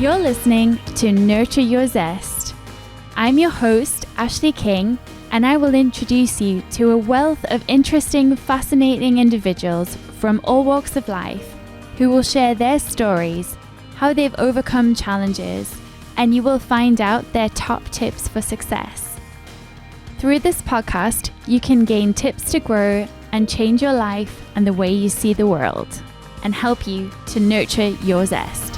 You're listening to Nurture Your Zest. I'm your host, Ashleigh King, and I will introduce you to a wealth of interesting, fascinating individuals from all walks of life who will share their stories, how they've overcome challenges, and you will find out their top tips for success. Through this podcast, you can gain tips to grow and change your life and the way you see the world, and help you to nurture your zest.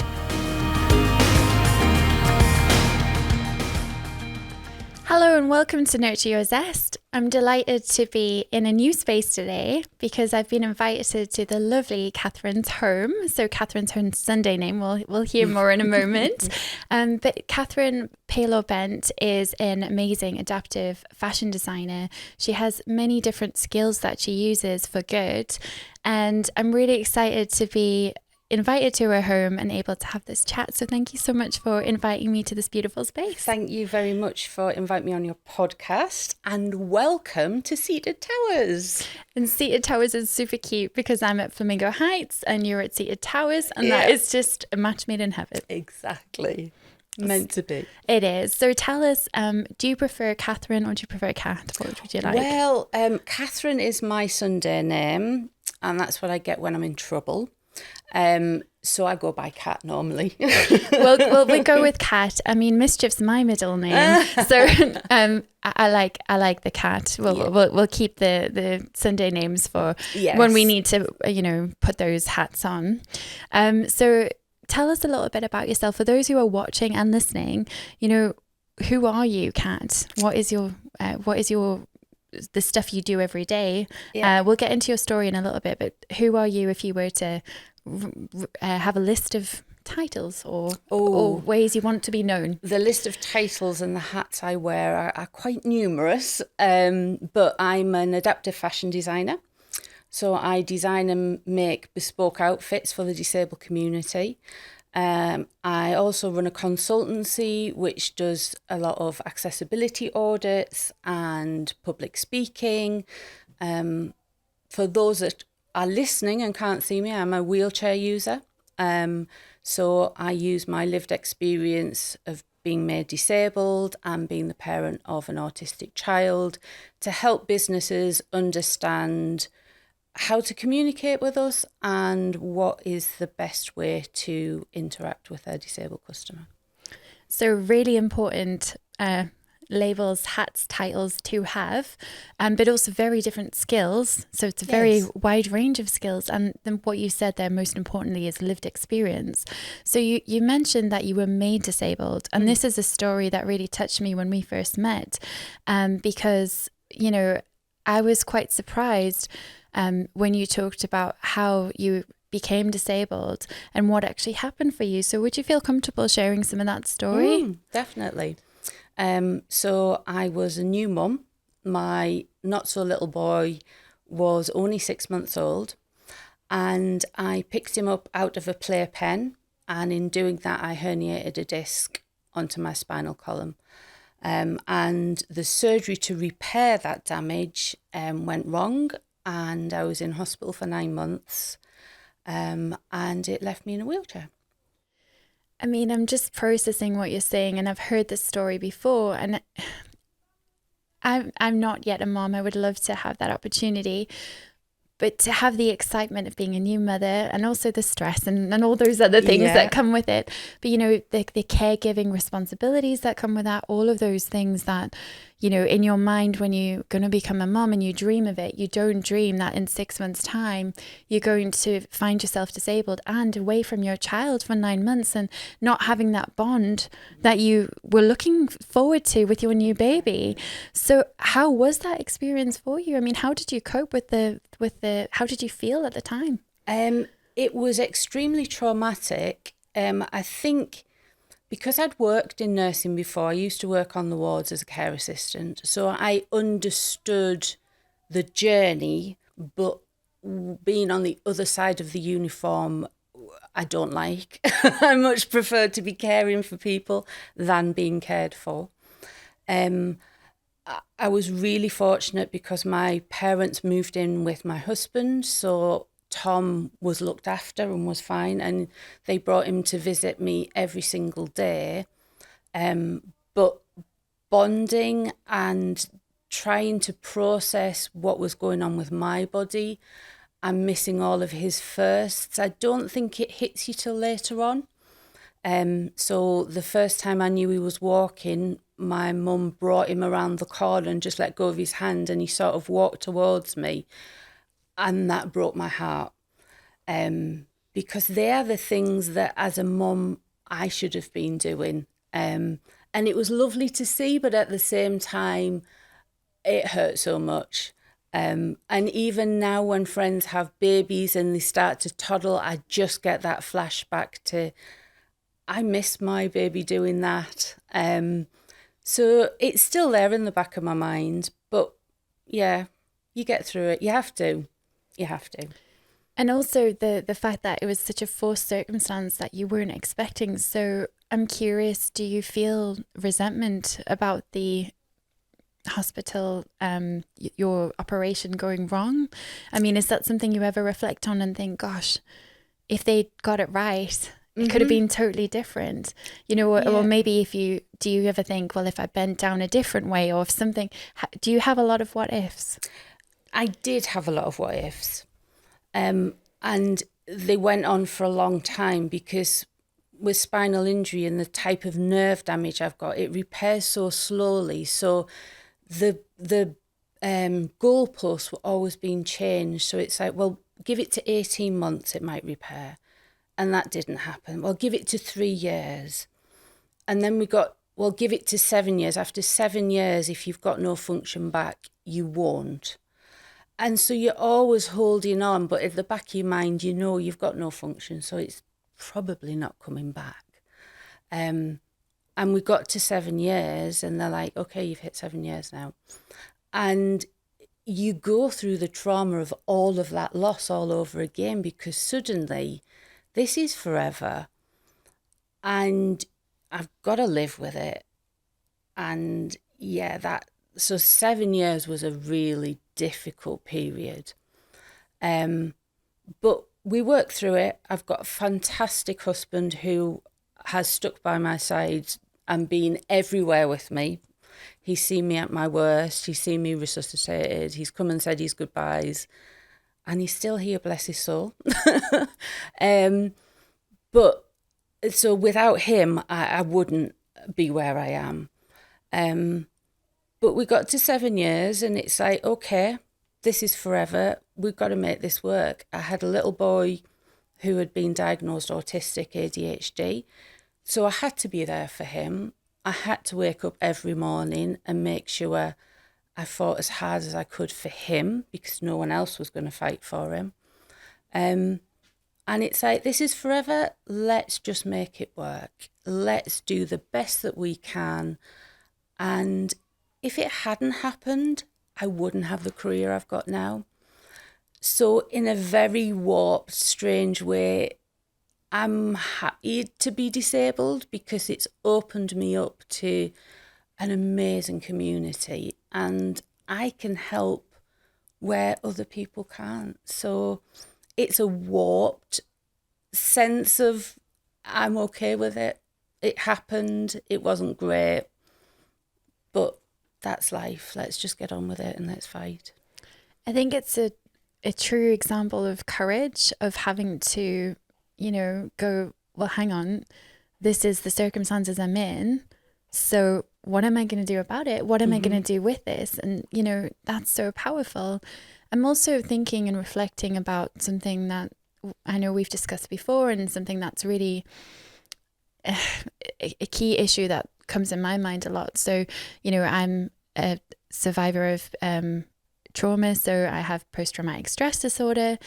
Hello and welcome to Nurture Your Zest. I'm delighted to be in a new space today because I've been invited to the lovely Kathryn's home. So Kathryn's her Sunday name, we'll hear more in a moment. But Kathryn Paylor-Bent is an amazing adaptive fashion designer. She has many different skills that she uses for good. And I'm really excited to be invited to her home and able to have this chat. So thank you so much for inviting me to this beautiful space. Thank you very much for inviting me on your podcast, and welcome to Seated Towers. And Seated Towers is super cute because I'm at Flamingo Heights and you're at Seated Towers, and that is just a match made in heaven. Exactly. Meant to be. It is. So tell us, do you prefer Kathryn or do you prefer Kat? What would you like? Well, Kathryn is my Sunday name, and that's what I get when I'm in trouble. So I go by Kat normally. Well, we go with Kat. I mean, Mischief's my middle name, so I like the Kat. We'll keep the Sunday names for when we need to, put those hats on. So tell us a little bit about yourself for those who are watching and listening. Who are you, Kat? What is your the stuff you do every day? We'll get into your story in a little bit, but who are you if you were to have a list of titles or ways you want to be known? The list of titles and the hats I wear are quite numerous, but I'm an adaptive fashion designer. So I design and make bespoke outfits for the disabled community. I also run a consultancy which does a lot of accessibility audits and public speaking. For those that are listening and can't see me, I'm a wheelchair user. So I use my lived experience of being made disabled and being the parent of an autistic child to help businesses understand how to communicate with us and what is the best way to interact with their disabled customer. So really important labels, hats, titles to have, but also very different skills. So it's a very wide range of skills. And then what you said there, most importantly, is lived experience. So you mentioned that you were made disabled. And this is a story that really touched me when we first met, because, I was quite surprised when you talked about how you became disabled and what actually happened for you. So would you feel comfortable sharing some of that story? Definitely. So I was a new mum. My not so little boy was only 6 months old, and I picked him up out of a playpen, and in doing that I herniated a disc onto my spinal column. And the surgery to repair that damage went wrong, and I was in hospital for 9 months, and it left me in a wheelchair. I mean, I'm just processing what you're saying, and I've heard this story before, and I'm not yet a mom. I would love to have that opportunity, but to have the excitement of being a new mother and also the stress and all those other things that come with it. But, the caregiving responsibilities that come with that, all of those things that, in your mind when you're going to become a mom and you dream of it, you don't dream that in 6 months' time, you're going to find yourself disabled and away from your child for 9 months and not having that bond that you were looking forward to with your new baby. So how was that experience for you? I mean, how did you cope with how did you feel at the time? It was extremely traumatic. I think because I'd worked in nursing before, I used to work on the wards as a care assistant. So I understood the journey, but being on the other side of the uniform, I don't like. I much prefer to be caring for people than being cared for. I was really fortunate because my parents moved in with my husband. So Tom was looked after and was fine, and they brought him to visit me every single day. But bonding and trying to process what was going on with my body and missing all of his firsts, I don't think it hits you till later on. So the first time I knew he was walking, my mum brought him around the corner and just let go of his hand, and he sort of walked towards me, and that broke my heart. Because they are the things that as a mum I should have been doing. And it was lovely to see, but at the same time, it hurt so much. And even now when friends have babies and they start to toddle, I just get that flashback to, I miss my baby doing that. So it's still there in the back of my mind, but yeah, you get through it. You have to. And also the fact that it was such a forced circumstance that you weren't expecting. So I'm curious, do you feel resentment about the hospital, your operation going wrong? I mean, is that something you ever reflect on and think, gosh, if they got it right, it could have been totally different, or maybe do you ever think, well, if I bent down a different way, or if something, do you have a lot of what ifs? I did have a lot of what ifs. And they went on for a long time, because with spinal injury and the type of nerve damage I've got, it repairs so slowly. So the goalposts were always being changed. So it's like, well, give it to 18 months, it might repair. And that didn't happen. Well, give it to 3 years. And then give it to 7 years. After 7 years, if you've got no function back, you won't. And so you're always holding on, but at the back of your mind, you've got no function, so it's probably not coming back. And we got to 7 years, and they're like, okay, you've hit 7 years now. And you go through the trauma of all of that loss all over again, because suddenly this is forever, and I've got to live with it. And so 7 years was a really difficult period. But we worked through it. I've got a fantastic husband who has stuck by my side and been everywhere with me. He's seen me at my worst. He's seen me resuscitated. He's come and said his goodbyes. And he's still here, bless his soul. But so without him, I wouldn't be where I am. But we got to 7 years, and it's like, okay, this is forever. We've got to make this work. I had a little boy who had been diagnosed autistic, ADHD. So I had to be there for him. I had to wake up every morning and make sure I fought as hard as I could for him, because no one else was going to fight for him. And it's like, this is forever. Let's just make it work. Let's do the best that we can. And if it hadn't happened, I wouldn't have the career I've got now. So in a very warped, strange way, I'm happy to be disabled, because it's opened me up to an amazing community, and I can help where other people can't. So it's a warped sense of, I'm okay with it. It happened. It wasn't great, but that's life. Let's just get on with it and let's fight. I think it's a true example of courage, of having to, go, well, hang on, this is the circumstances I'm in. So what am I going to do about it? What am I going to do with this? And, that's so powerful. I'm also thinking and reflecting about something that I know we've discussed before, and something that's really a key issue that comes in my mind a lot. So, I'm a survivor of trauma, so I have post-traumatic stress disorder.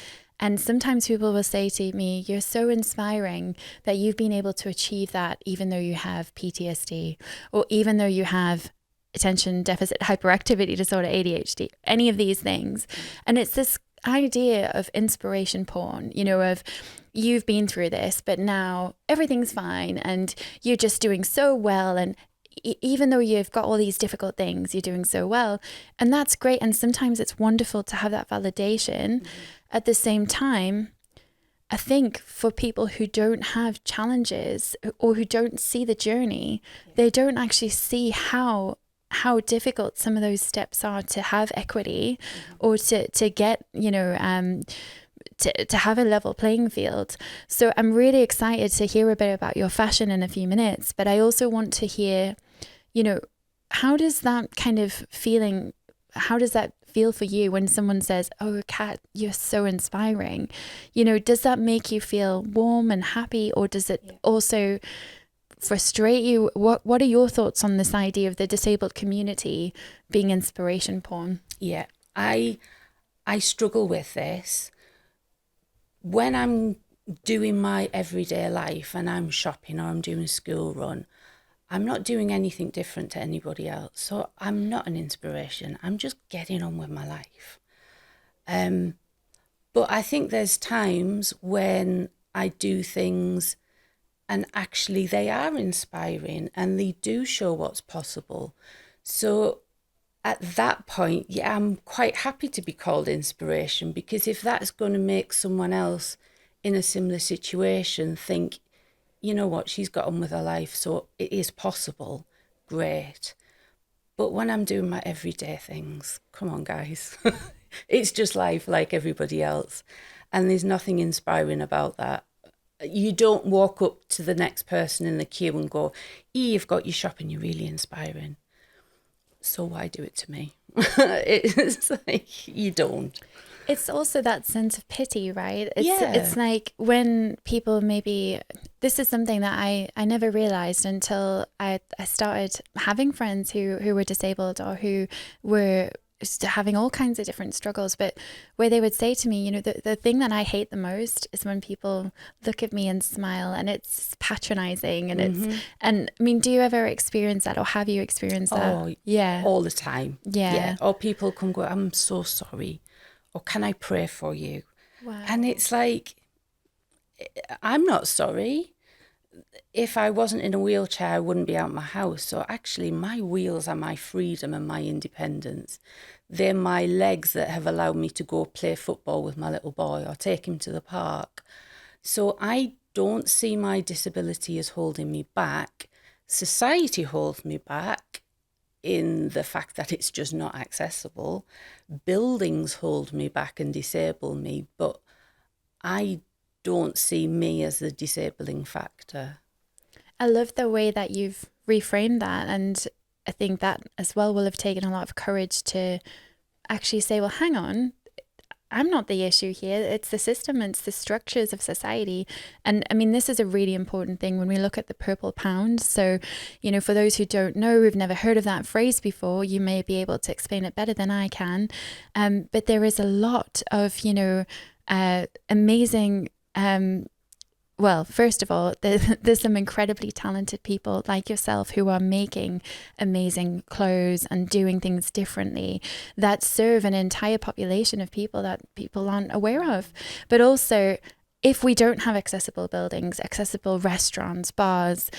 And sometimes people will say to me, you're so inspiring that you've been able to achieve that even though you have PTSD, or even though you have attention deficit hyperactivity disorder, ADHD, any of these things. And it's this idea of inspiration porn, of you've been through this, but now everything's fine and you're just doing so well. And even though you've got all these difficult things, you're doing so well. And that's great. And sometimes it's wonderful to have that validation. at the same time, I think for people who don't have challenges or who don't see the journey, they don't actually see how difficult some of those steps are to have equity, or to get, to have a level playing field. So I'm really excited to hear a bit about your fashion in a few minutes, but I also want to hear, how does that kind of feeling, how does that feel for you when someone says, "Oh, Kat, you're so inspiring"? Does that make you feel warm and happy, or does it also frustrate you? What are your thoughts on this idea of the disabled community being inspiration porn? Yeah, I struggle with this. When I'm doing my everyday life and I'm shopping or I'm doing a school run, I'm not doing anything different to anybody else. So I'm not an inspiration. I'm just getting on with my life. But I think there's times when I do things and actually they are inspiring and they do show what's possible. So at that point, I'm quite happy to be called inspiration, because if that's going to make someone else in a similar situation think, you know what, she's got on with her life, so it is possible, great. But when I'm doing my everyday things, come on, guys, it's just life like everybody else. And there's nothing inspiring about that. You don't walk up to the next person in the queue and go, you've got your shopping, you're really inspiring. So why do it to me? It's like, you don't. It's also that sense of pity, right? It's like when people maybe, this is something that I never realized until I started having friends who were disabled or who were having all kinds of different struggles, but where they would say to me, the thing that I hate the most is when people look at me and smile, and it's patronizing, and and I mean, do you ever experience that, or have you experienced that? Oh, yeah, all the time. Yeah. Or people come go, I'm so sorry, or can I pray for you? Wow. And it's like, I'm not sorry. If I wasn't in a wheelchair, I wouldn't be out my house. So actually, my wheels are my freedom and my independence. They're my legs that have allowed me to go play football with my little boy or take him to the park. So I don't see my disability as holding me back. Society holds me back in the fact that it's just not accessible. Buildings hold me back and disable me, but I don't see me as the disabling factor. I love the way that you've reframed that, and I think that as well will have taken a lot of courage to actually say, well, hang on, I'm not the issue here. It's the system, it's the structures of society. And I mean, this is a really important thing when we look at the purple pound. So, for those who don't know, who've never heard of that phrase before, you may be able to explain it better than I can. But there is a lot of, amazing, well, first of all, there's some incredibly talented people like yourself who are making amazing clothes and doing things differently that serve an entire population of people that people aren't aware of. But also, if we don't have accessible buildings, accessible restaurants, bars,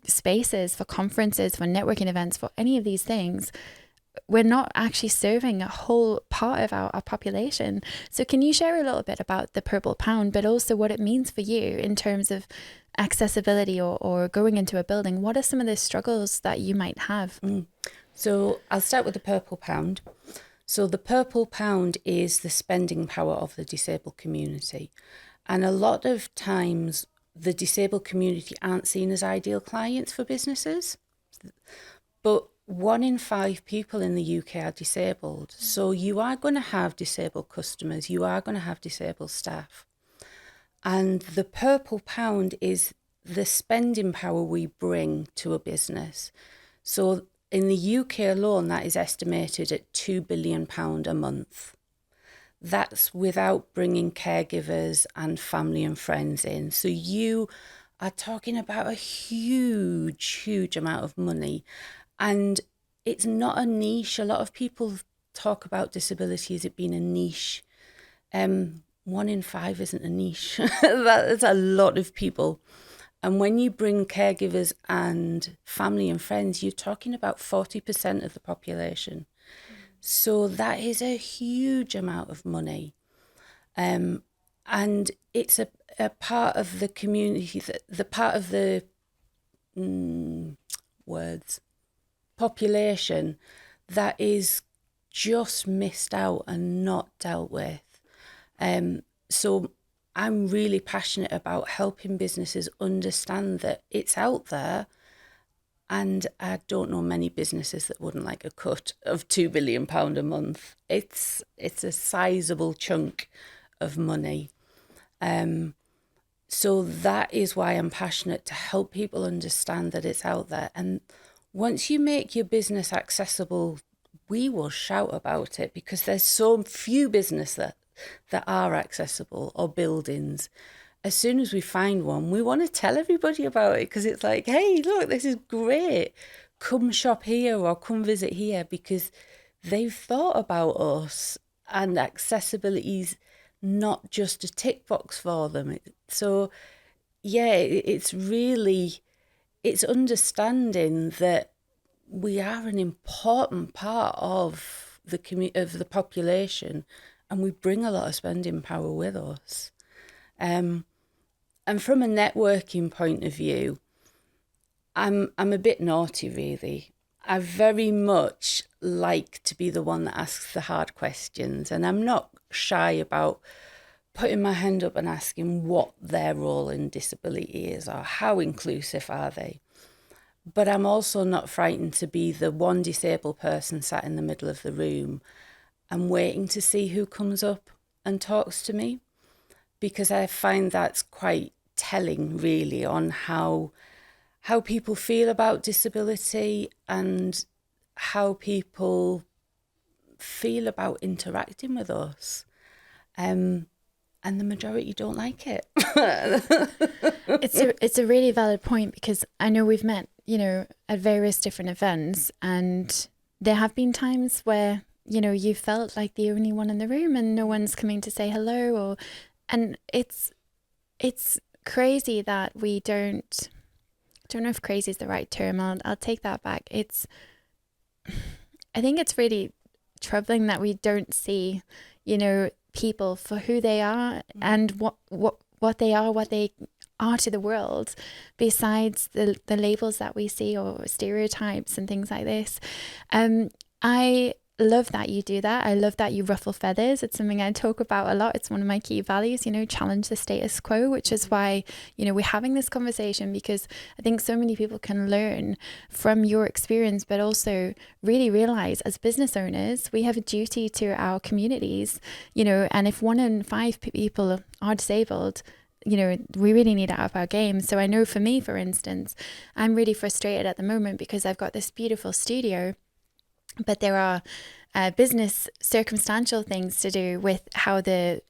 spaces for conferences, for networking events, for any of these things, we're not actually serving a whole part of our population. So can you share a little bit about the purple pound, but also what it means for you in terms of accessibility or going into a building? What are some of the struggles that you might have? So I'll start with the purple pound. So the purple pound is the spending power of the disabled community. And a lot of times the disabled community aren't seen as ideal clients for businesses. But 1 in 5 people in the UK are disabled. So you are going to have disabled customers, you are going to have disabled staff. And the purple pound is the spending power we bring to a business. So in the UK alone, that is estimated at £2 billion a month. That's without bringing caregivers and family and friends in. So you are talking about a huge amount of money. And it's not a niche. A lot of people talk about disability as it being a niche. 1 in 5 isn't a niche. That's a lot of people. And when you bring caregivers and family and friends, you're talking about 40% of the population. So that is a huge amount of money. And it's a part of the community, the part of the population that is just missed out and not dealt with. So I'm really passionate about helping businesses understand that it's out there, and I don't know many businesses that wouldn't like a cut of £2 billion a month. It's a sizable chunk of money. So that is why I'm passionate, to help people understand that it's out there. And once you make your business accessible, we will shout about it, because there's so few businesses that are accessible, or buildings. As soon as we find one, we want to tell everybody about it, because it's like, hey, look, this is great. Come shop here or come visit here, because they've thought about us, and accessibility's not just a tick box for them. So, yeah, it's understanding that we are an important part of the population, and we bring a lot of spending power with us. And from a networking point of view, I'm a bit naughty, really. I very much like to be the one that asks the hard questions, and I'm not shy about putting my hand up and asking what their role in disability is, or how inclusive are they. But I'm also not frightened to be the one disabled person sat in the middle of the room and waiting to see who comes up and talks to me, because I find that's quite telling, really, on how people feel about disability and how people feel about interacting with us. And the majority don't like it. It's a really valid point, because I know we've met, at various different events, and there have been times where, you felt like the only one in the room and no one's coming to say hello, and it's crazy that we don't know if crazy is the right term. I'll take that back. I think it's really troubling that we don't see, people for who they are and what they are to the world, besides the labels that we see, or stereotypes and things like this. I love that you do that. I love that you ruffle feathers. It's something I talk about a lot. It's one of my key values, challenge the status quo, which is why, we're having this conversation, because I think so many people can learn from your experience, but also really realize, as business owners, we have a duty to our communities, and if 1 in 5 people are disabled, we really need to up our game. So I know for me, for instance, I'm really frustrated at the moment because I've got this beautiful studio, but there are business circumstantial things to do with how the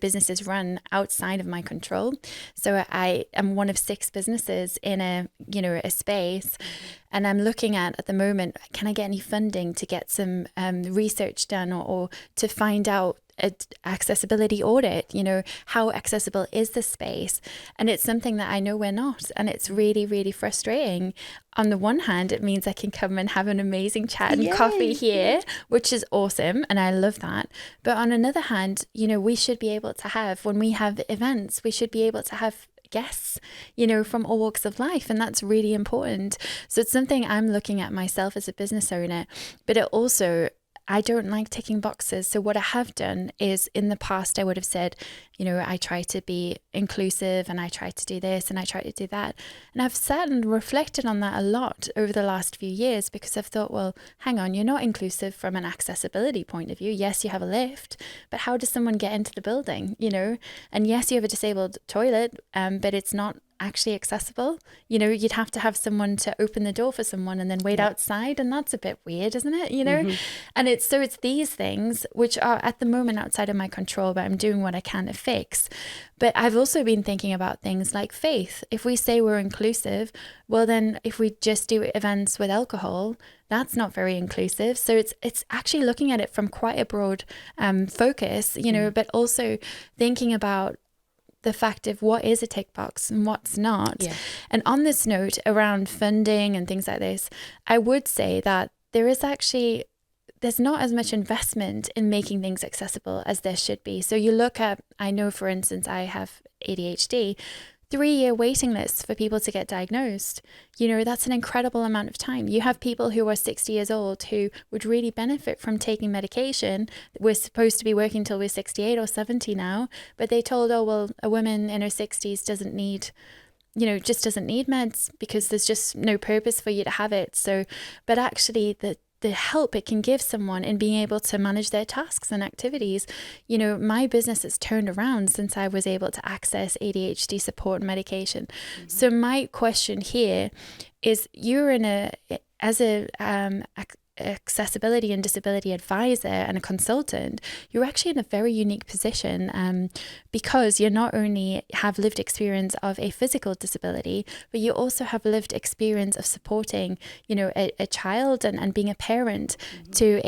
business is run outside of my control. So I am one of 6 businesses in a space, and I'm looking at the moment, can I get any funding to get some research done, or to find out accessibility audit, how accessible is the space? And it's something that I know we're not, and it's really, really frustrating. On the one hand, it means I can come and have an amazing chat and coffee here, which is awesome, and I love that. But on another hand, we should be able to have, when we have events, we should be able to have guests, from all walks of life, and that's really important. So it's something I'm looking at myself as a business owner, but it also, I don't like ticking boxes. So what I have done is, in the past, I would have said, I try to be inclusive, and I try to do this, and I try to do that. And I've sat and reflected on that a lot over the last few years, because I've thought, well, hang on, you're not inclusive from an accessibility point of view. Yes, you have a lift, but how does someone get into the building, And yes, you have a disabled toilet, but it's not actually accessible. You'd have to have someone to open the door for someone and then wait outside, and that's a bit weird, isn't it? And it's these things which are at the moment outside of my control, but I'm doing what I can to fix. But I've also been thinking about things like faith. If we say we're inclusive, well, then if we just do events with alcohol, that's not very inclusive. So it's actually looking at it from quite a broad focus, but also thinking about the fact of what is a tick box and what's not. Yeah. And on this note around funding and things like this, I would say that there is actually there's not as much investment in making things accessible as there should be. So you look at, I know, for instance, I have ADHD, 3-year waiting lists for people to get diagnosed. You know, that's an incredible amount of time. You have people who are 60 years old who would really benefit from taking medication. We're supposed to be working till we're 68 or 70 now, but they told, oh, well, a woman in her 60s doesn't need, just doesn't need meds because there's just no purpose for you to have it. So, but actually the help it can give someone in being able to manage their tasks and activities. My business has turned around since I was able to access ADHD support and medication. Mm-hmm. So my question here is, you're as a accessibility and disability advisor and a consultant, you're actually in a very unique position because you not only have lived experience of a physical disability, but you also have lived experience of supporting, a child and being a parent mm-hmm. to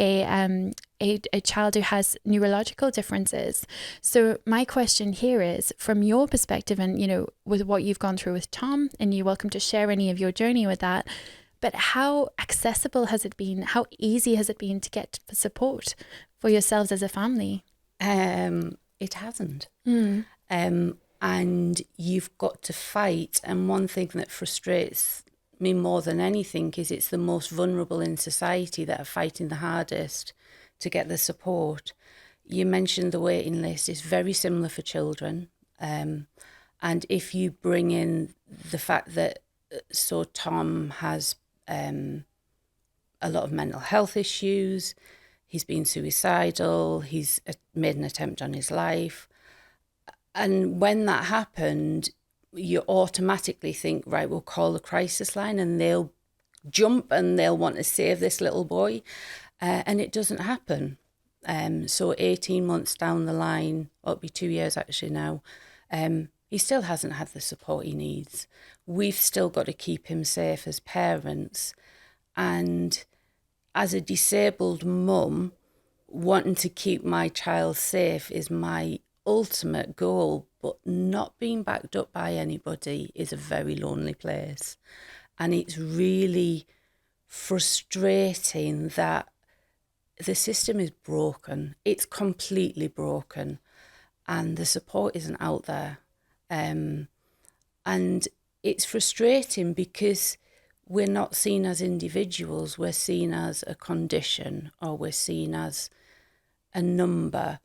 a child who has neurological differences. So my question here is, from your perspective and, with what you've gone through with Tom, and you're welcome to share any of your journey with that, but how accessible has it been? How easy has it been to get support for yourselves as a family? It hasn't. And you've got to fight. And one thing that frustrates me more than anything is it's the most vulnerable in society that are fighting the hardest to get the support. You mentioned the waiting list is very similar for children. And if you bring in the fact that, so Tom has a lot of mental health issues, he's been suicidal, he's made an attempt on his life. And when that happened, you automatically think, right, we'll call the crisis line and they'll jump and they'll want to save this little boy. And it doesn't happen. So 18 months down the line, or it'll be 2 years actually now, he still hasn't had the support he needs. We've still got to keep him safe as parents. And as a disabled mum, wanting to keep my child safe is my ultimate goal, but not being backed up by anybody is a very lonely place. And it's really frustrating that the system is broken. It's completely broken. And the support isn't out there. And it's frustrating because we're not seen as individuals, we're seen as a condition, or we're seen as a number.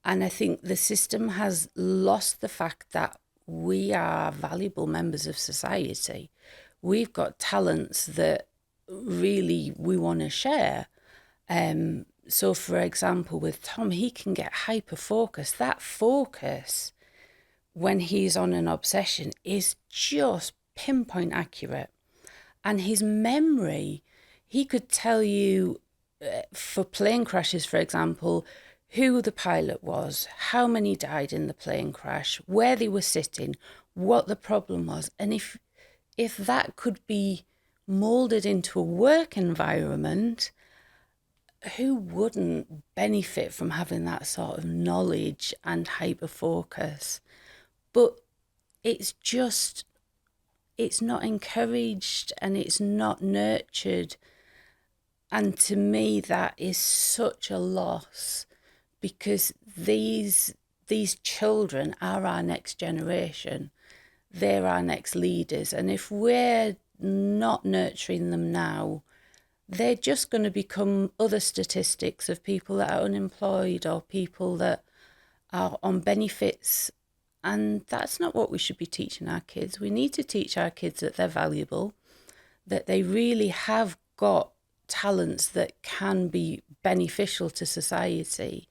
And I think the system has lost the fact that we are valuable members of society. We've got talents that really we want to share. So for example, with Tom, he can get hyper-focused. That focus, when he's on an obsession, is just pinpoint accurate. And his memory, he could tell you, for plane crashes, for example, who the pilot was, how many died in the plane crash, where they were sitting, what the problem was. And if that could be moulded into a work environment, who wouldn't benefit from having that sort of knowledge and hyper-focus? But it's not encouraged and it's not nurtured. And to me, that is such a loss, because these children are our next generation. They're our next leaders. And if we're not nurturing them now, they're just going to become other statistics of people that are unemployed or people that are on benefits. And that's not what we should be teaching our kids. We need to teach our kids that they're valuable, that they really have got talents that can be beneficial to society.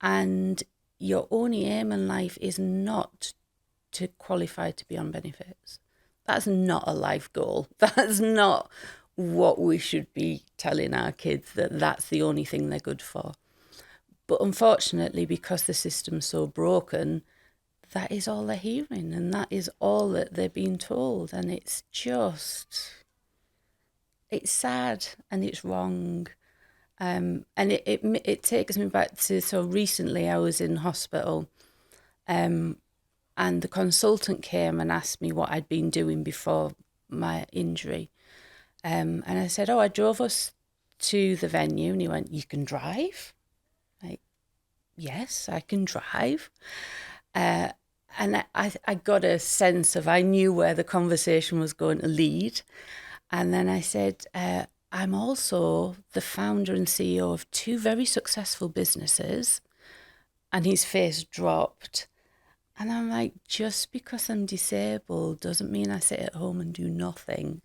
And your only aim in life is not to qualify to be on benefits. That's not a life goal. That's not what we should be telling our kids, that that's the only thing they're good for. But unfortunately, because the system's so broken, that is all they're hearing and that is all that they're being told. And it's sad and it's wrong. And it takes me back to, so recently I was in hospital and the consultant came and asked me what I'd been doing before my injury. And I said, I drove us to the venue and he went, "You can drive?" Like, yes, I can drive. And I got a sense of, I knew where the conversation was going to lead. And then I said, I'm also the founder and CEO of 2 very successful businesses. And his face dropped. And I'm like, just because I'm disabled doesn't mean I sit at home and do nothing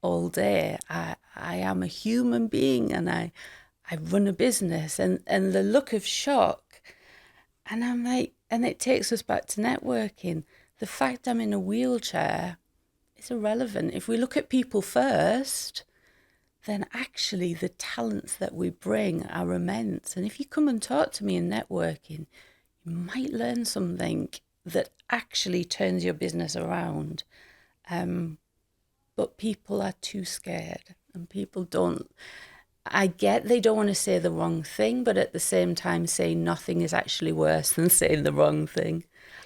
all day. I am a human being, and I run a business. And the look of shock, and I'm like, and it takes us back to networking. The fact I'm in a wheelchair is irrelevant. If we look at people first, then actually the talents that we bring are immense. And if you come and talk to me in networking, you might learn something that actually turns your business around. But people are too scared, and people don't. I get they don't want to say the wrong thing, but at the same time, saying nothing is actually worse than saying the wrong thing.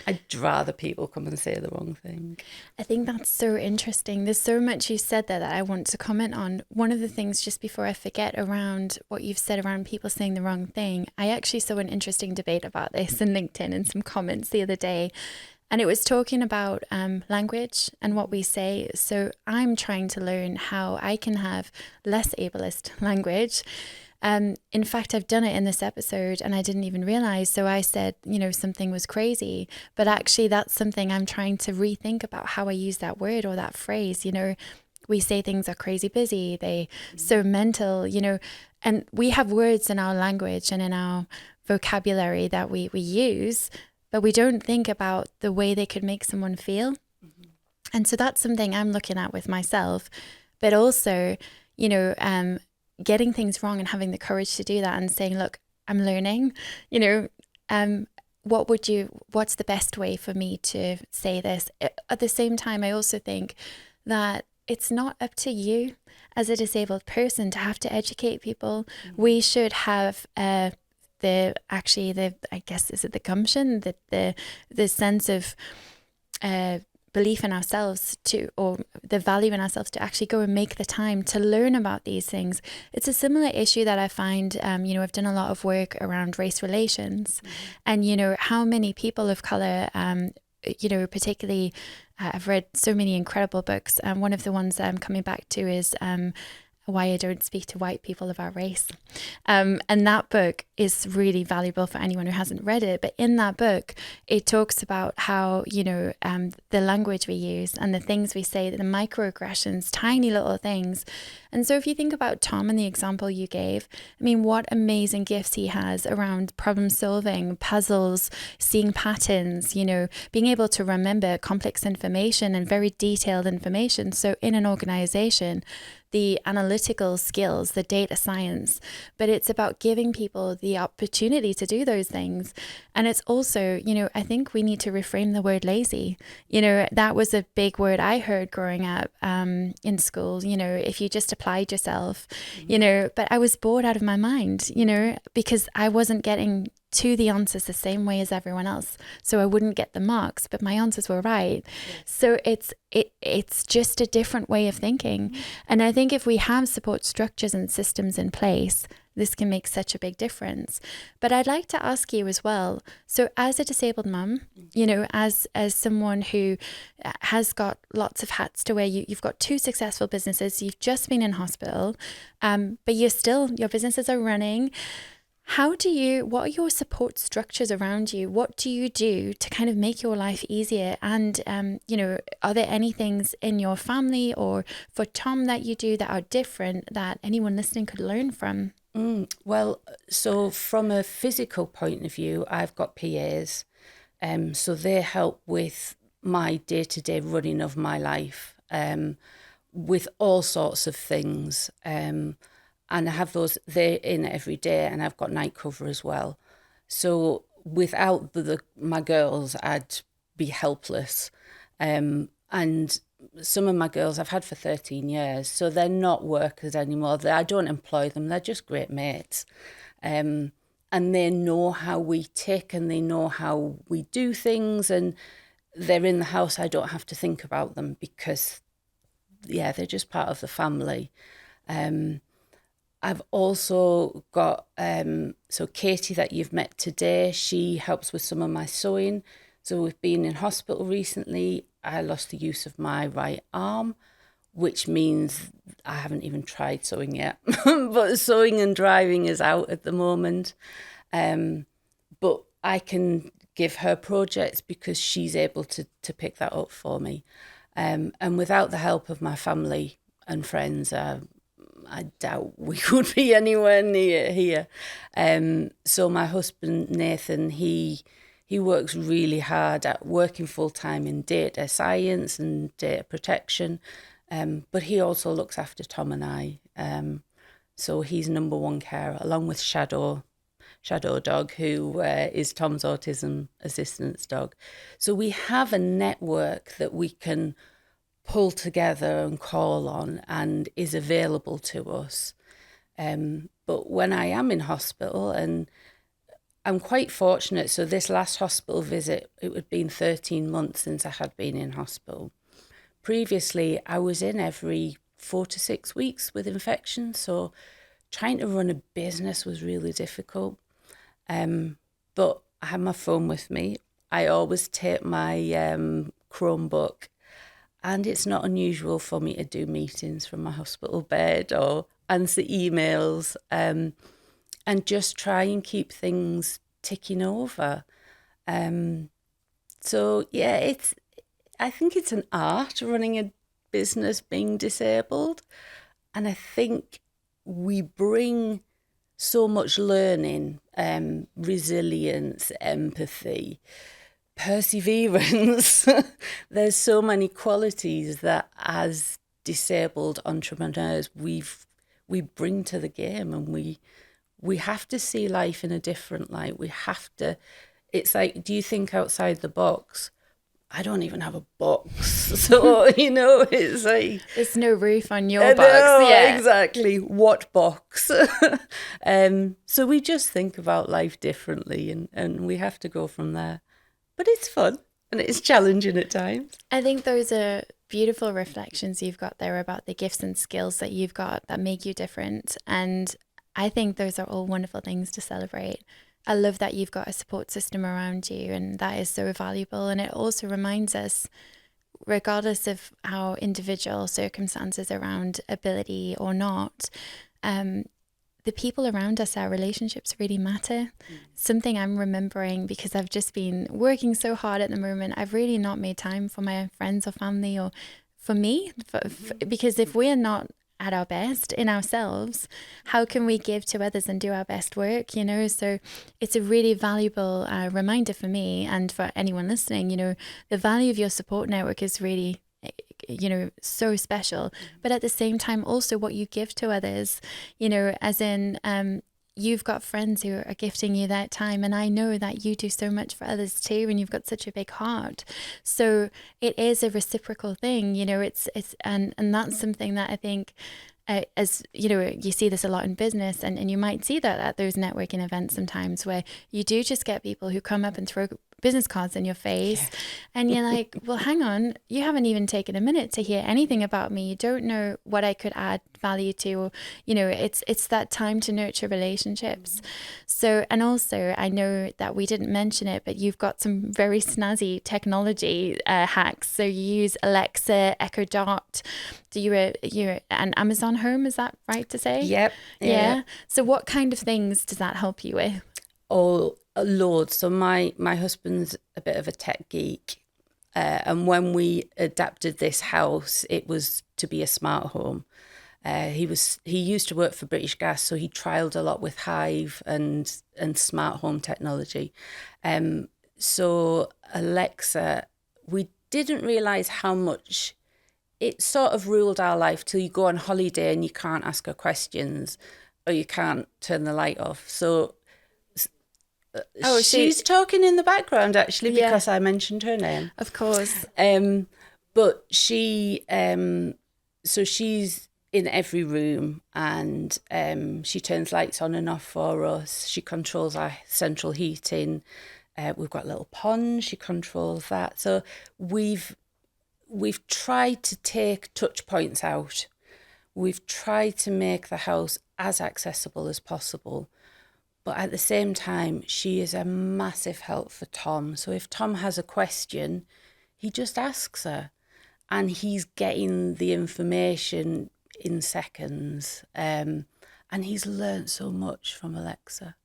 I'd rather people come and say the wrong thing. I think that's so interesting. There's so much you said there that I want to comment on. One of the things, just before I forget, around what you've said around people saying the wrong thing, I actually saw an interesting debate about this in LinkedIn and some comments the other day. And it was talking about language and what we say. So I'm trying to learn how I can have less ableist language. In fact, I've done it in this episode and I didn't even realize. So I said, something was crazy. But actually, that's something I'm trying to rethink about how I use that word or that phrase. We say things are crazy busy, they so mental, and we have words in our language and in our vocabulary that we use, but we don't think about the way they could make someone feel. Mm-hmm. And so that's something I'm looking at with myself, but also, getting things wrong and having the courage to do that and saying, look, I'm learning, what's the best way for me to say this? At the same time, I also think that it's not up to you as a disabled person to have to educate people. Mm-hmm. We should have I guess, is it the gumption, the sense of belief in ourselves or the value in ourselves to actually go and make the time to learn about these things. It's a similar issue that I find, I've done a lot of work around race relations. Mm-hmm. And, how many people of color, particularly, I've read so many incredible books. One of the ones I'm coming back to is Why I Don't Speak to White People of Our Race. And that book is really valuable for anyone who hasn't read it. But in that book, it talks about how, the language we use and the things we say, the microaggressions, tiny little things. And so if you think about Tom and the example you gave, what amazing gifts he has around problem solving, puzzles, seeing patterns, being able to remember complex information and very detailed information. So in an organization, the analytical skills, the data science, but it's about giving people the opportunity to do those things. And it's also, I think we need to reframe the word lazy. That was a big word I heard growing up in school, if you just applied yourself, but I was bored out of my mind, because I wasn't getting to the answers the same way as everyone else. So I wouldn't get the marks, but my answers were right. Yes. So it's just a different way of thinking. Mm-hmm. And I think if we have support structures and systems in place, this can make such a big difference. But I'd like to ask you as well, so as a disabled mum, as someone who has got lots of hats to wear, you've got 2 successful businesses, you've just been in hospital, but your businesses are running. What are your support structures around you? What do you do to kind of make your life easier? And, are there any things in your family or for Tom that you do that are different that anyone listening could learn from? Well, so from a physical point of view, I've got PAs. So they help with my day-to-day running of my life, with all sorts of things. And I have those, they're in every day, and I've got night cover as well. So without my girls, I'd be helpless. And some of my girls I've had for 13 years, so they're not workers anymore. I don't employ them, they're just great mates. And they know how we tick and they know how we do things, and they're in the house. I don't have to think about them because, they're just part of the family. I've also got, so Katie that you've met today, she helps with some of my sewing. So we've been in hospital recently. I lost the use of my right arm, which means I haven't even tried sewing yet. But sewing and driving is out at the moment. But I can give her projects because she's able to pick that up for me. And without the help of my family and friends, I doubt we could be anywhere near here. So my husband, Nathan, he works really hard at working full-time in data science and data protection, but he also looks after Tom and I. So he's number one carer, along with Shadow Dog, who is Tom's autism assistance dog. So we have a network that we can pull together and call on and is available to us. But when I am in hospital, and I'm quite fortunate, so this last hospital visit, it had been 13 months since I had been in hospital. Previously, I was in every 4 to 6 weeks with infections, so trying to run a business was really difficult. But I had my phone with me. I always take my Chromebook, and it's not unusual for me to do meetings from my hospital bed or answer emails, and just try and keep things ticking over. So yeah, I think it's an art running a business being disabled, and I think we bring so much learning, resilience, empathy, perseverance. There's so many qualities that as disabled entrepreneurs we bring to the game, and we have to see life in a different light. We have to, it's like, do you think outside the box? I don't even have a box. So, it's like... There's no roof on your box. Yeah, exactly. What box? So we just think about life differently, and we have to go from there. But it's fun and it's challenging at times. I think those are beautiful reflections you've got there about the gifts and skills that you've got that make you different. And I think those are all wonderful things to celebrate. I love that you've got a support system around you, and that is so valuable. And it also reminds us, regardless of how individual circumstances around ability or not, the people around us, our relationships really matter. Something I'm remembering, because I've just been working so hard at the moment, I've really not made time for my friends or family or for me, because if we're not at our best in ourselves, how can we give to others and do our best work? So it's a really valuable reminder for me and for anyone listening. The value of your support network is really so special, but at the same time also what you give to others, as in you've got friends who are gifting you that time, and I know that you do so much for others too, and you've got such a big heart. So it is a reciprocal thing, it's and that's something that I think as you see this a lot in business, and you might see that at those networking events sometimes, where you do just get people who come up and throw business cards in your face, and you're like, well, hang on, you haven't even taken a minute to hear anything about me. You don't know what I could add value to, or, it's that time to nurture relationships. So, and also I know that we didn't mention it, but you've got some very snazzy technology hacks. So you use Alexa, Echo Dot. You're an Amazon Home, is that right to say? Yep. Yeah. So what kind of things does that help you with? Oh, loads. So my husband's a bit of a tech geek, and when we adapted this house, it was to be a smart home. He used to work for British Gas, so he trialled a lot with Hive and smart home technology. So Alexa, we didn't realise how much it sort of ruled our life till you go on holiday and you can't ask her questions, or you can't turn the light off. So she's talking in the background, actually, because I mentioned her name. Of course. But she, so she's in every room, and she turns lights on and off for us. She controls our central heating. We've got a little pond. She controls that. So we've tried to take touch points out. we've tried to make the house as accessible as possible. But at the same time, she is a massive help for Tom. So if Tom has a question, he just asks her, and he's getting the information in seconds. And he's learnt so much from Alexa.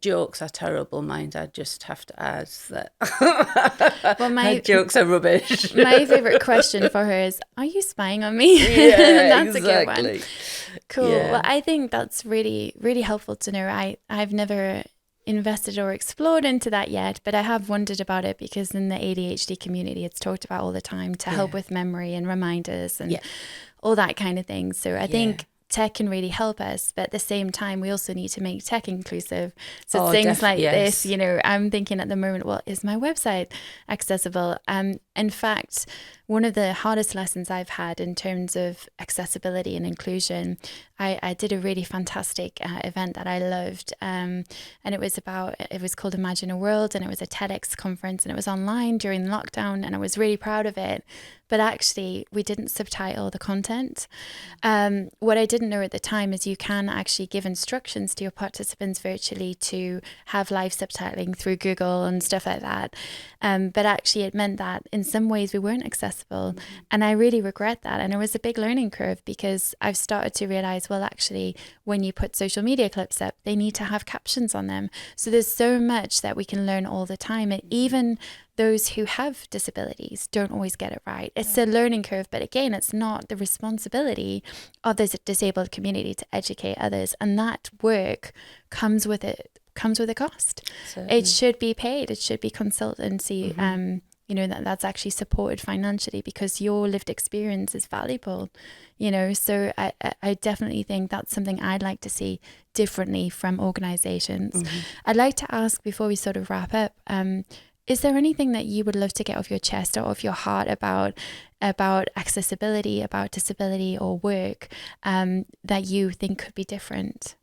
Jokes are terrible, mind. I just have to add that. Well, my jokes are rubbish. My favourite question for her is, "Are you spying on me?" Yeah, that's exactly. a good one. Cool. Yeah. Well, I think that's really, really helpful to know. I've never invested or explored into that yet, but I have wondered about it because in the ADHD community, it's talked about all the time to help with memory and reminders and all that kind of thing. So I think tech can really help us, but at the same time, we also need to make tech inclusive. So things like this, you know, I'm thinking at the moment, well, is my website accessible? In fact, one of the hardest lessons I've had in terms of accessibility and inclusion, I did a really fantastic event that I loved. And it was called Imagine a World, and it was a TEDx conference, and it was online during lockdown, and I was really proud of it. But actually, we didn't subtitle the content. What I didn't know at the time is you can actually give instructions to your participants virtually to have live subtitling through Google and stuff like that. But actually, it meant that in some ways we weren't accessible. And I really regret that. And it was a big learning curve because I've started to realize, well, actually, when you put social media clips up, they need to have captions on them. So there's so much that we can learn all the time. And even those who have disabilities don't always get it right. It's a learning curve, but again, it's not the responsibility of the disabled community to educate others. And that work comes with a cost. Certainly. It should be paid. It should be consultancy. You know, that's actually supported financially because your lived experience is valuable, you know. So I definitely think that's something I'd like to see differently from organizations. I'd like to ask before we sort of wrap up, is there anything that you would love to get off your chest or off your heart about accessibility, about disability or work that you think could be different?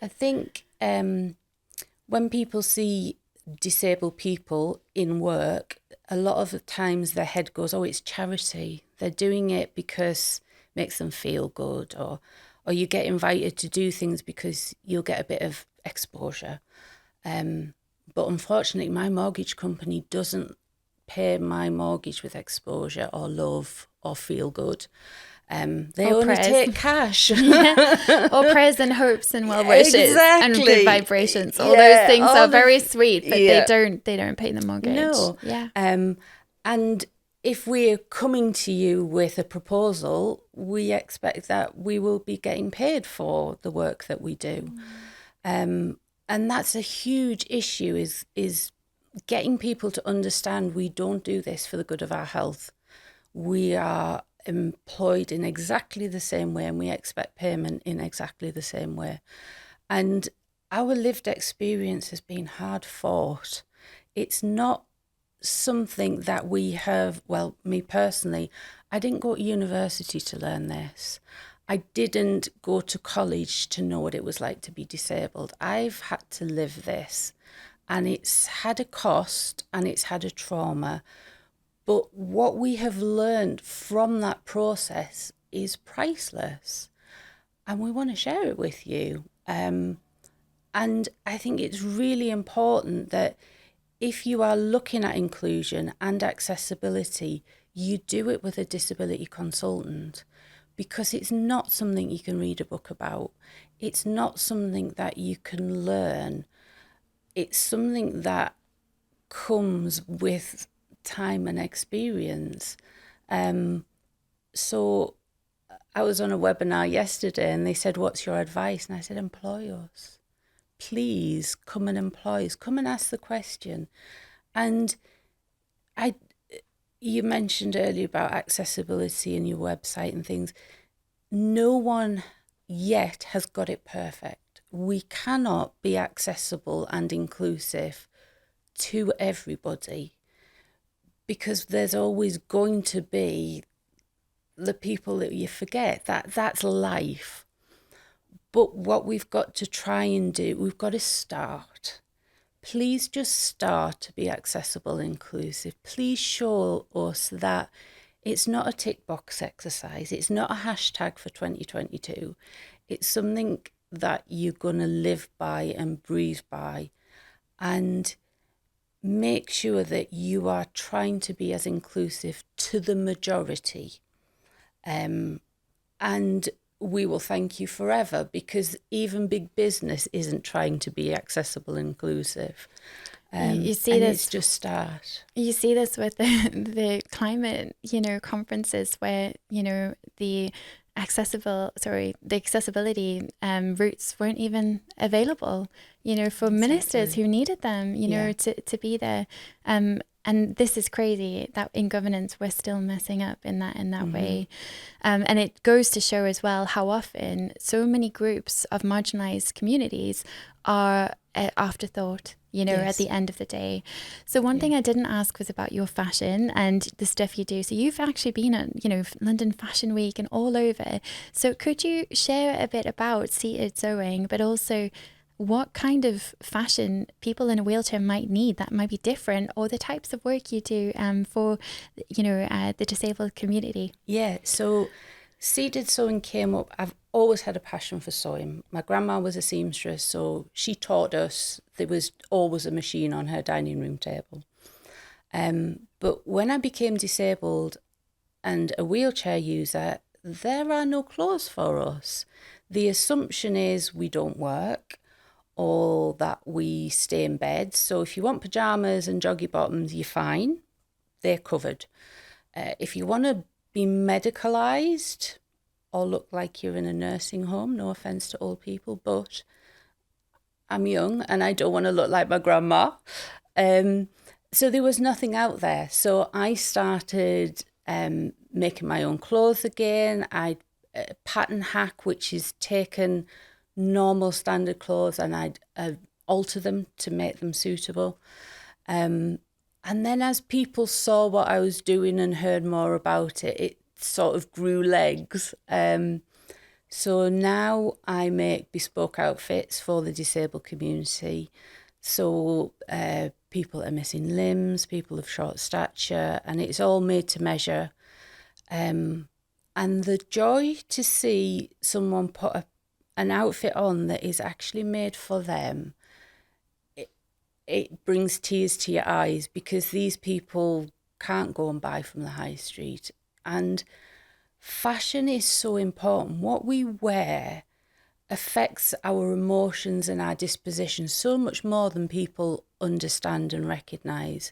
I think when people see disabled people in work, a lot of the times their head goes, oh, it's charity. They're doing it because it makes them feel good, or you get invited to do things because you'll get a bit of exposure. But unfortunately, my mortgage company doesn't pay my mortgage with exposure or love or feel good. They only take cash. Or prayers and hopes and well wishes and good vibrations. All those things are very sweet, but they don't pay the mortgage. No. Yeah. And if we're coming to you with a proposal, we expect that we will be getting paid for the work that we do. And that's a huge issue is getting people to understand we don't do this for the good of our health. We are employed in exactly the same way and we expect payment in exactly the same way. And our lived experience has been hard fought. It's not something that we have, well, me personally, I didn't go to university to learn this. I didn't go to college to know what it was like to be disabled. I've had to live this, and it's had a cost and it's had a trauma. But what we have learned from that process is priceless, and we want to share it with you. And I think it's really important that if you are looking at inclusion and accessibility, you do it with a disability consultant, because it's not something you can read a book about. It's not something that you can learn. It's something that comes with time and experience. So I was on a webinar yesterday and they said, what's your advice? And I said, employ us. Please come and employ us. Come and ask the question. And you mentioned earlier about accessibility in your website and things. No one yet has got it perfect. We cannot be accessible and inclusive to everybody, because there's always going to be the people that you forget. That's life. But what we've got to try and do, we've got to start. Please just start to be accessible and inclusive. Please show us that It's not a tick box exercise. It's not a hashtag for 2022. It's something that you're going to live by and breathe by, and make sure that you are trying to be as inclusive to the majority. And we will thank you forever, because even big business isn't trying to be accessible and inclusive. You see and this, it's just start. You see this with the climate, conferences where, the accessibility routes weren't even available, for ministers who needed them, to be there. And this is crazy that in governance we're still messing up in that way. And it goes to show as well how often so many groups of marginalized communities are afterthought, at the end of the day. So one thing I didn't ask was about your fashion and the stuff you do. So you've actually been at, London Fashion Week and all over. So could you share a bit about seated sewing, but also what kind of fashion people in a wheelchair might need that might be different, or the types of work you do for, the disabled community? Yeah, so seated sewing came up. I've always had a passion for sewing. My grandma was a seamstress, so she taught us. There was always a machine on her dining room table. But when I became disabled and a wheelchair user, there are no clothes for us. The assumption is we don't work, or that we stay in bed. So if you want pajamas and joggy bottoms, you're fine. They're covered. If you want to be medicalised or look like you're in a nursing home, no offence to old people, but I'm young and I don't want to look like my grandma. So there was nothing out there. So I started making my own clothes again. I pattern hack, which is taken normal standard clothes and I'd alter them to make them suitable. And then as people saw what I was doing and heard more about it, it sort of grew legs. So now I make bespoke outfits for the disabled community. So people that are missing limbs, people of short stature, and it's all made to measure. And the joy to see someone put an outfit on that is actually made for them, it brings tears to your eyes, because these people can't go and buy from the high street. And fashion is so important. What we wear affects our emotions and our disposition so much more than people understand and recognise.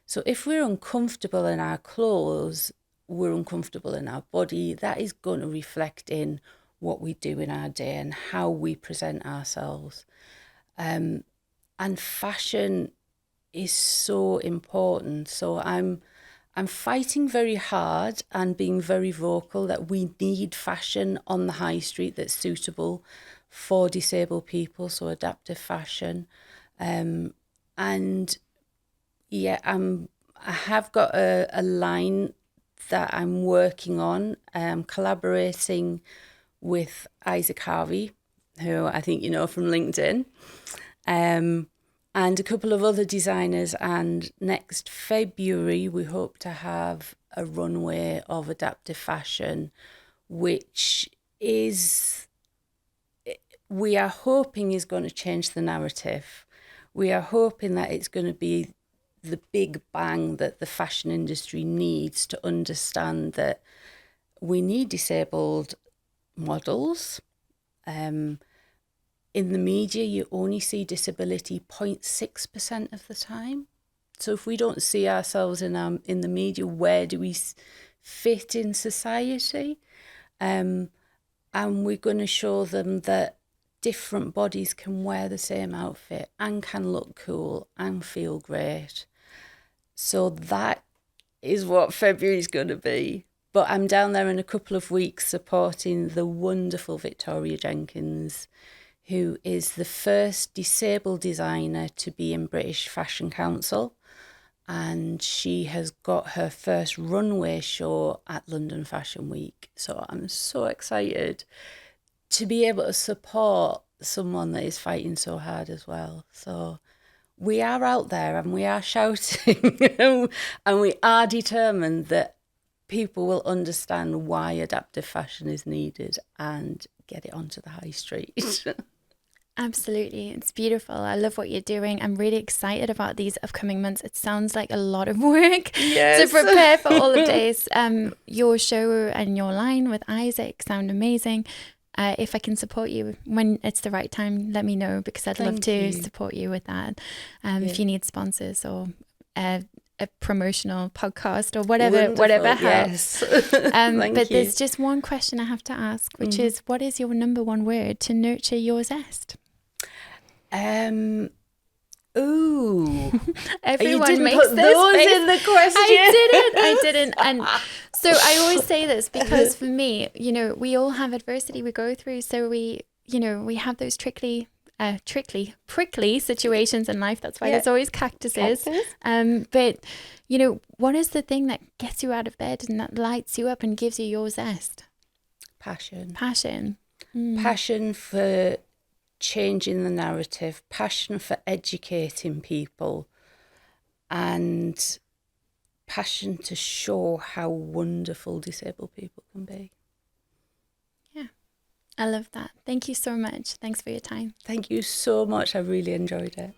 So if we're uncomfortable in our clothes, we're uncomfortable in our body, that is going to reflect in what we do in our day and how we present ourselves. And fashion is so important. So I'm fighting very hard and being very vocal that we need fashion on the high street that's suitable for disabled people, so adaptive fashion. And yeah, I have got a line that I'm working on, collaborating with Isaac Harvey, who I think you know from LinkedIn, and a couple of other designers. And next February, we hope to have a runway of adaptive fashion, which we are hoping is going to change the narrative. We are hoping that it's going to be the big bang that the fashion industry needs to understand that we need disabled models. In the media, you only see disability 0.6% of the time. So if we don't see ourselves in the media, where do we fit in society? And we're going to show them that different bodies can wear the same outfit and can look cool and feel great. So that is what February is going to be. But I'm down there in a couple of weeks supporting the wonderful Victoria Jenkins, who is the first disabled designer to be in British Fashion Council. And she has got her first runway show at London Fashion Week. So I'm so excited to be able to support someone that is fighting so hard as well. So we are out there and we are shouting and we are determined that people will understand why adaptive fashion is needed and get it onto the high street. Absolutely. It's beautiful. I love what you're doing. I'm really excited about these upcoming months. It sounds like a lot of work to prepare for all of this. Your show and your line with Isaac sound amazing. If I can support you when it's the right time, let me know, because I'd love to support you with that. If you need sponsors or a promotional podcast or whatever helps. But there's just one question I have to ask, which is, what is your number one word to nurture your zest? Everyone makes put those in the question. I didn't. And so I always say this because for me, we all have adversity we go through. So we have those prickly situations in life. That's why there's always cactuses. But what is the thing that gets you out of bed and that lights you up and gives you your zest? Passion for changing the narrative, passion for educating people, and passion to show how wonderful disabled people can be. Yeah, I love that. Thank you so much. Thanks for your time. Thank you so much. I really enjoyed it.